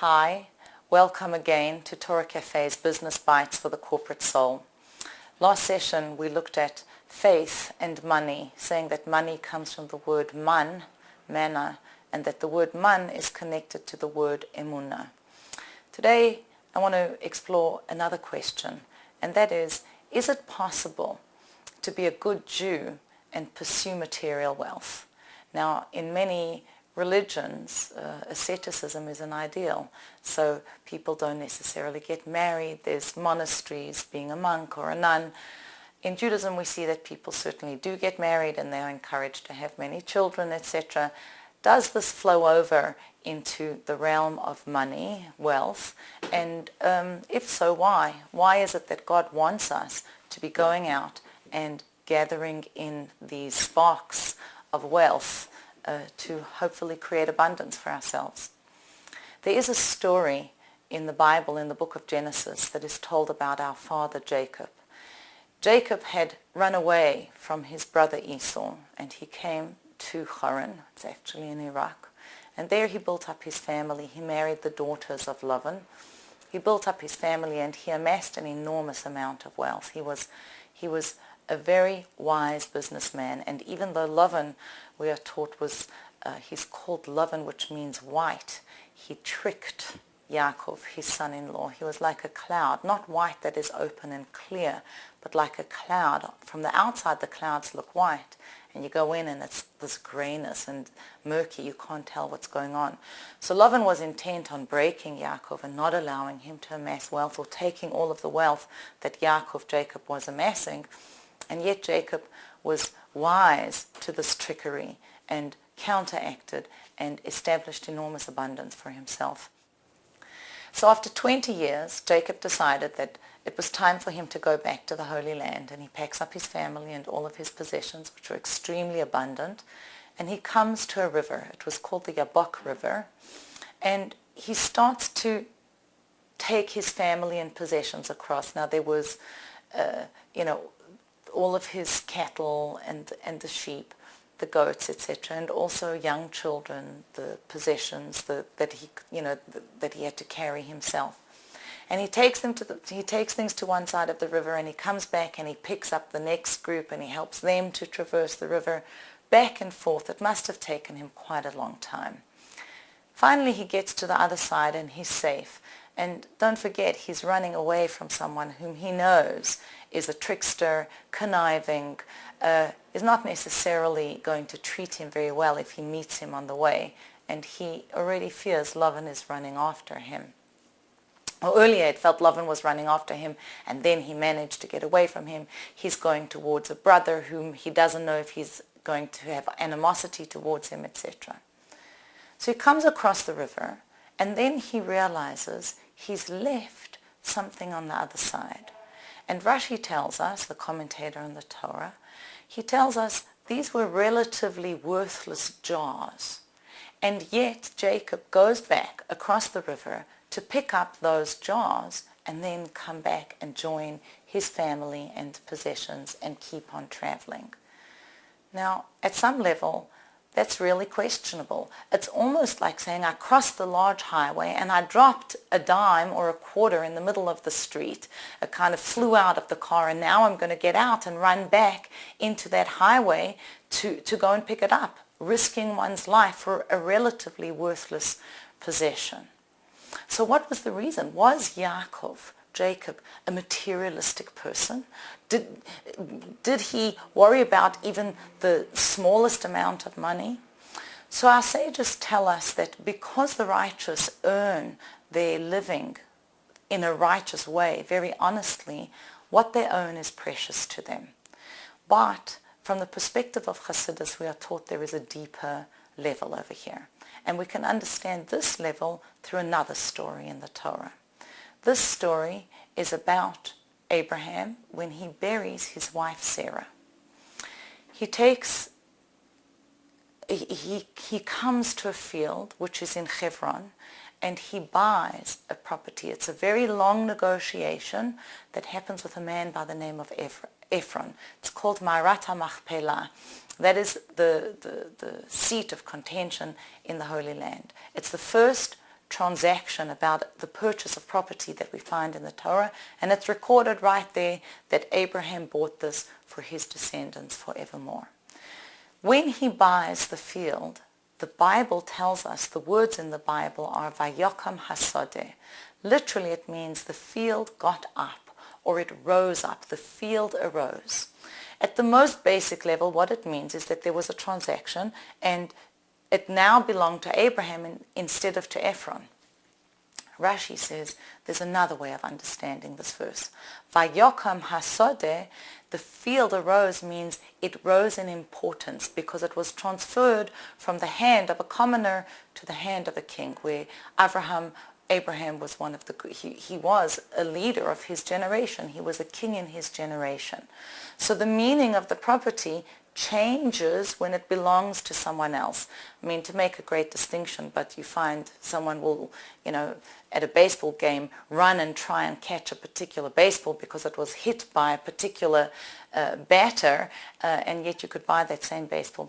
Hi, welcome again to Torah Cafe's Business Bytes for the Corporate Soul. Last session we looked at faith and money, saying that money comes from the word man, manna, and that the word man is connected to the word emunah. Today I want to explore another question, and that is it possible to be a good Jew and pursue material wealth? Now, in many religions, asceticism is an ideal, so people don't necessarily get married. There's monasteries, being a monk or a nun. In Judaism we see that people certainly do get married and they're encouraged to have many children, etc. Does this flow over into the realm of money, wealth? And if so, why? Why is it that God wants us to be going out and gathering in these sparks of wealth to hopefully create abundance for ourselves? There is a story in the Bible, in the book of Genesis, that is told about our father Jacob. Jacob had run away from his brother Esau, and he came to Haran. It's actually in Iraq. And there he built up his family. He married the daughters of Lavan. He built up his family and he amassed an enormous amount of wealth. He was a very wise businessman, and even though Lavan, we are taught, he's called Lavan, which means white, he tricked Yaakov, his son-in-law. He was like a cloud, not white that is open and clear, but like a cloud. From the outside the clouds look white, and you go in and it's this grayness and murky, you can't tell what's going on. So Lavan was intent on breaking Yaakov and not allowing him to amass wealth, or taking all of the wealth that Jacob was amassing. And yet Jacob was wise to this trickery and counteracted and established enormous abundance for himself. So after 20 years, Jacob decided that it was time for him to go back to the Holy Land, and he packs up his family and all of his possessions, which were extremely abundant, and he comes to a river. It was called the Yabok River, and he starts to take his family and possessions across. Now there was, all of his cattle and the sheep, the goats, etc., and also young children, the possessions that he had to carry himself. And he takes things to one side of the river, and he comes back and he picks up the next group and he helps them to traverse the river back and forth. It must have taken him quite a long time. Finally he gets to the other side and he's safe. And don't forget, he's running away from someone whom he knows is a trickster, conniving, is not necessarily going to treat him very well if he meets him on the way. And he already fears Lavan is running after him. Or earlier it felt Lavan was running after him, and then he managed to get away from him. He's going towards a brother whom he doesn't know if he's going to have animosity towards him, etc. So he comes across the river, and then he realizes he's left something on the other side. And Rashi tells us, the commentator on the Torah, he tells us these were relatively worthless jars. And yet Jacob goes back across the river to pick up those jars and then come back and join his family and possessions and keep on traveling. Now, at some level, that's really questionable. It's almost like saying I crossed the large highway and I dropped a dime or a quarter in the middle of the street. It kind of flew out of the car, and now I'm going to get out and run back into that highway to go and pick it up, risking one's life for a relatively worthless possession. So what was the reason? Was Jacob, a materialistic person? Did he worry about even the smallest amount of money? So our sages tell us that because the righteous earn their living in a righteous way, very honestly, what they own is precious to them. But from the perspective of Hasidus, we are taught there is a deeper level over here. And we can understand this level through another story in the Torah. This story is about Abraham when he buries his wife Sarah. He comes to a field which is in Hebron, and he buys a property. It's a very long negotiation that happens with a man by the name of Ephron. It's called Ma'arat HaMachpelah. That is the seat of contention in the Holy Land. It's the first transaction about the purchase of property that we find in the Torah, and it's recorded right there that Abraham bought this for his descendants forevermore. When he buys the field, the Bible tells us, the words in the Bible are Vayokam Hasodeh. Literally it means the field got up, or it rose up. The field arose. At the most basic level, what it means is that there was a transaction and it now belonged to Abraham instead of to Ephron. Rashi says there's another way of understanding this verse. Vayokam hasodeh, the field arose, means it rose in importance because it was transferred from the hand of a commoner to the hand of a king, where Abraham was he was a leader of his generation. He was a king in his generation. So the meaning of the property changes when it belongs to someone else. I mean, to make a great distinction, but you find someone will, at a baseball game, run and try and catch a particular baseball because it was hit by a particular batter, and yet you could buy that same baseball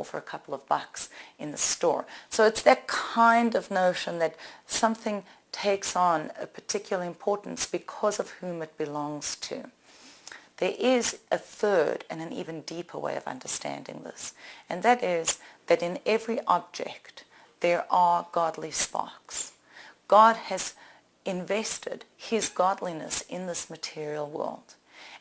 for a couple of bucks in the store. So it's that kind of notion that something takes on a particular importance because of whom it belongs to. There is a third and an even deeper way of understanding this, and that is that in every object there are godly sparks. God has invested his godliness in this material world,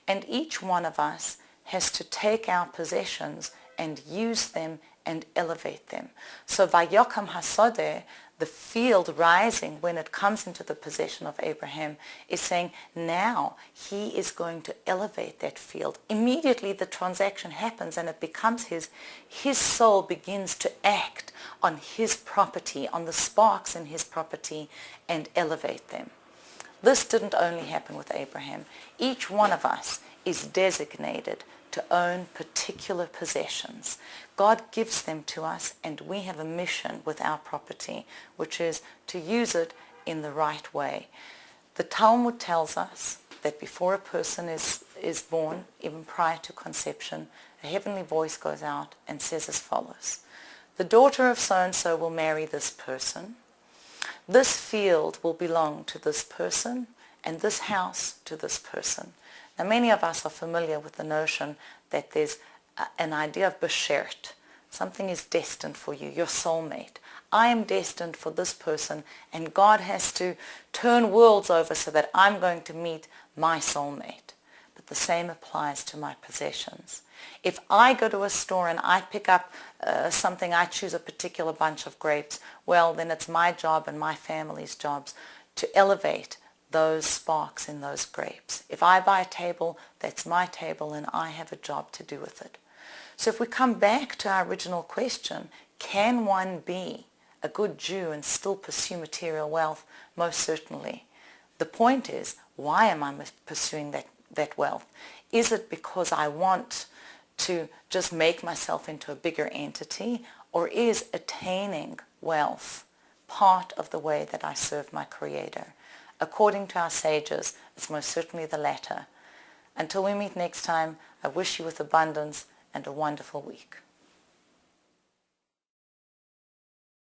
and each one of us has to take our possessions and use them and elevate them. So Vayokam Hasodeh, the field rising when it comes into the possession of Abraham, is saying now he is going to elevate that field. Immediately the transaction happens and it becomes his. His soul begins to act on his property, on the sparks in his property, and elevate them. This didn't only happen with Abraham. Each one of us is designated to own particular possessions. God gives them to us, and we have a mission with our property, which is to use it in the right way. The Talmud tells us that before a person is born, even prior to conception, a heavenly voice goes out and says as follows: the daughter of so-and-so will marry this person, this field will belong to this person, and this house to this person. Now, many of us are familiar with the notion that there's an idea of beshert. Something is destined for you, your soulmate. I am destined for this person, and God has to turn worlds over so that I'm going to meet my soulmate. But the same applies to my possessions. If I go to a store and I pick up something, I choose a particular bunch of grapes, well, then it's my job and my family's jobs to elevate those sparks in those grapes. If I buy a table, that's my table and I have a job to do with it. So if we come back to our original question, can one be a good Jew and still pursue material wealth? Most certainly. The point is, why am I pursuing that wealth? Is it because I want to just make myself into a bigger entity, or is attaining wealth part of the way that I serve my Creator? According to our sages, it's most certainly the latter. Until we meet next time, I wish you with abundance and a wonderful week.